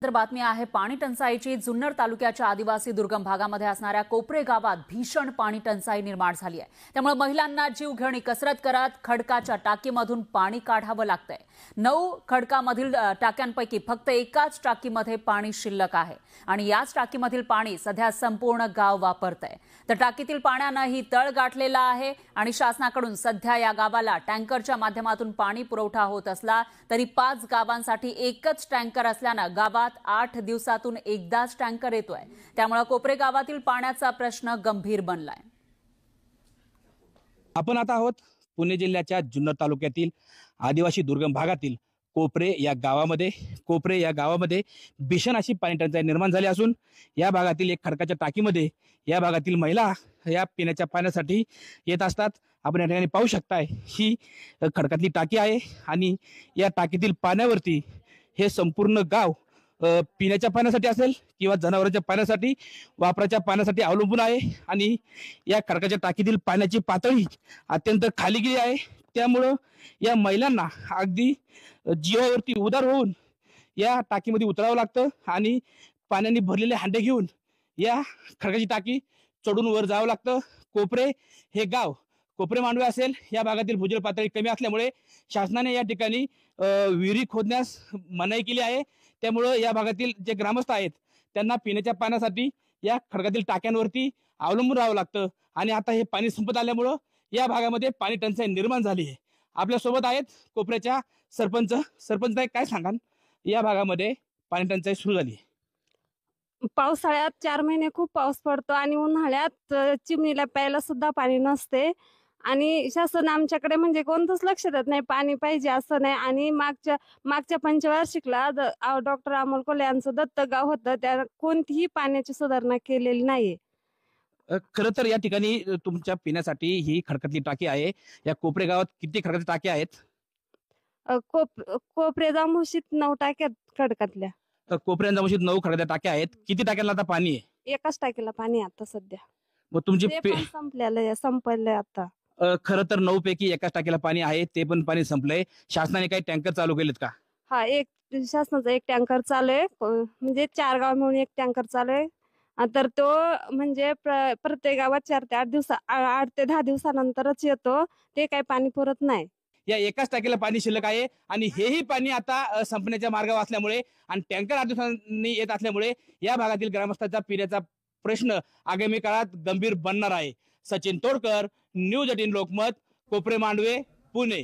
तर बातमी आहे पाणी टंचाईची। जुन्नर तालुक्याच्या आदिवासी दुर्गम भागामध्ये असणाऱ्या कोपरे गावात भीषण पाणी टंचाई निर्माण झाली आहे। त्यामुळे महिलांना जीवघेणी कसरत करत खडकाच्या टाकीमधून पाणी काढावं लागतंय। 9 खडकामधील टाक्यांपैकी फक्त एकाच टाकीमध्ये पाणी शिल्लक आहे आणि याच टाकीमधील पाणी सध्या संपूर्ण गाव वापरतंय। तर टाकीतील पाण्यानेही तळ गाठलेला आहे आणि शासनाकडून सध्या या गावाला टँकरच्या माध्यमातून पाणी पुरवठा होत असला तरी 5 गावांसाठी एकच टँकर असल्यानं गावात 8 दिवसातून एकदाच टँकर येतोय। त्यामुळे कोपरे गावातील पाण्याचा प्रश्न गंभीर बनलाय। आपण आता आहोत पुणे जिल्ह्याच्या जुन्नर तालुक्यातील आदिवासी दुर्गम भागातील कोपरे या गावामध्ये भीषण अशी पाणी टंचाई निर्माण झाली असून या भागातील एक खडकाच्या टाकीमध्ये या भागातील महिला या पिण्याच्या पाण्यासाठी येत असतात। आपण या ठिकाणी पाहू शकताय ही खडकातली टाकी आहे आणि या टाकीतील पाण्यावरती हे संपूर्ण गाव पिण्याच्या पाण्यासाठी असेल किंवा जनावरांच्या पाण्यासाठी वापराच्या पाण्यासाठी अवलंबून आहे आणि या खडकाच्या टाकीतील पाण्याची पातळी अत्यंत खाली गेली आहे। त्यामुळे या महिलांना अगदी जीवावरती उदार होऊन या टाकीमध्ये उतरावं लागतं आणि पाण्याने भरलेले हांडे घेऊन या खडकाची टाकी चढून वर जावं लागतं। कोपरे हे गाव कोपरे मांडवे असेल या भागातील भूजल पातळी कमी असल्यामुळे शासनाने या ठिकाणी विहिरी खोदण्यास मनाई केली आहे। त्यामुळे या भागातील जे ग्रामस्थ आहेत त्यांना पिण्याच्या पाण्यासाठी या खडकातील टाक्यांवरती अवलंबून राहावं लागतं आणि आता हे पाणी संपत आल्यामुळं या भागामध्ये पाणी टंचाई निर्माण झाली आहे। आपल्या सोबत आहेत कोपऱ्याच्या सरपंच काय सांगाल, या भागामध्ये पाणी टंचाई सुरू झाली? पावसाळ्यात 4 महिने खूप पाऊस पडतो आणि उन्हाळ्यात चिमणीला प्यायला सुद्धा पाणी नसते आणि शासन आमच्याकडे म्हणजे कोणतंच लक्ष देत नाही। पाणी पाहिजे असं नाही आणि मागच्या पंचवार्षिकला डॉक्टर अमोल कोल्हे यांचं दत्तक गाव होतं, त्या कोणतीही पाण्याची सुधारणा केलेली नाहीये। खरं तर या ठिकाणी तुमच्या पिण्यासाठी ही खडकातली टाकी आहे। या कोपरे गावात किती खडकाच्या टाक्या आहेत? कोपरे जांभूशीत 9 टाक्या खडकातल्या। कोपऱ्या जांभूशीत 9 खडकाच्या टाक्या आहेत। किती टाक्यांना आता पाणी आहे? एकाच टाकीला पाणी आहे आता सध्या। मग तुमची संपलंय आता। खरं तर 9 पैकी एकाच टाकीला पाणी आहे, ते पण पाणी संपलंय। शासनाने काही टँकर चालू केलेत का? हा, एक शासनाचा एक टँकर चालू आहे, म्हणजे 4 गाव मिळून एक टँकर चालू आहे। तर तो म्हणजे प्रत्येक गावात 4 ते 8 ते 10 दिवसानंतरच येतो, ते काही पाणी पुरत नाही। या एकाच टाकीला पाणी शिल्लक आहे आणि हेही पाणी आता संपण्याच्या मार्गावर असल्यामुळे आणि टँकर 8 दिवसांनी येत असल्यामुळे या भागातील ग्रामस्थांचा पिण्याचा प्रश्न आगामी काळात गंभीर बनणार आहे। सचिन तोडकर, न्यूज 18 लोकमत, कोपरे मांडवे, पुणे।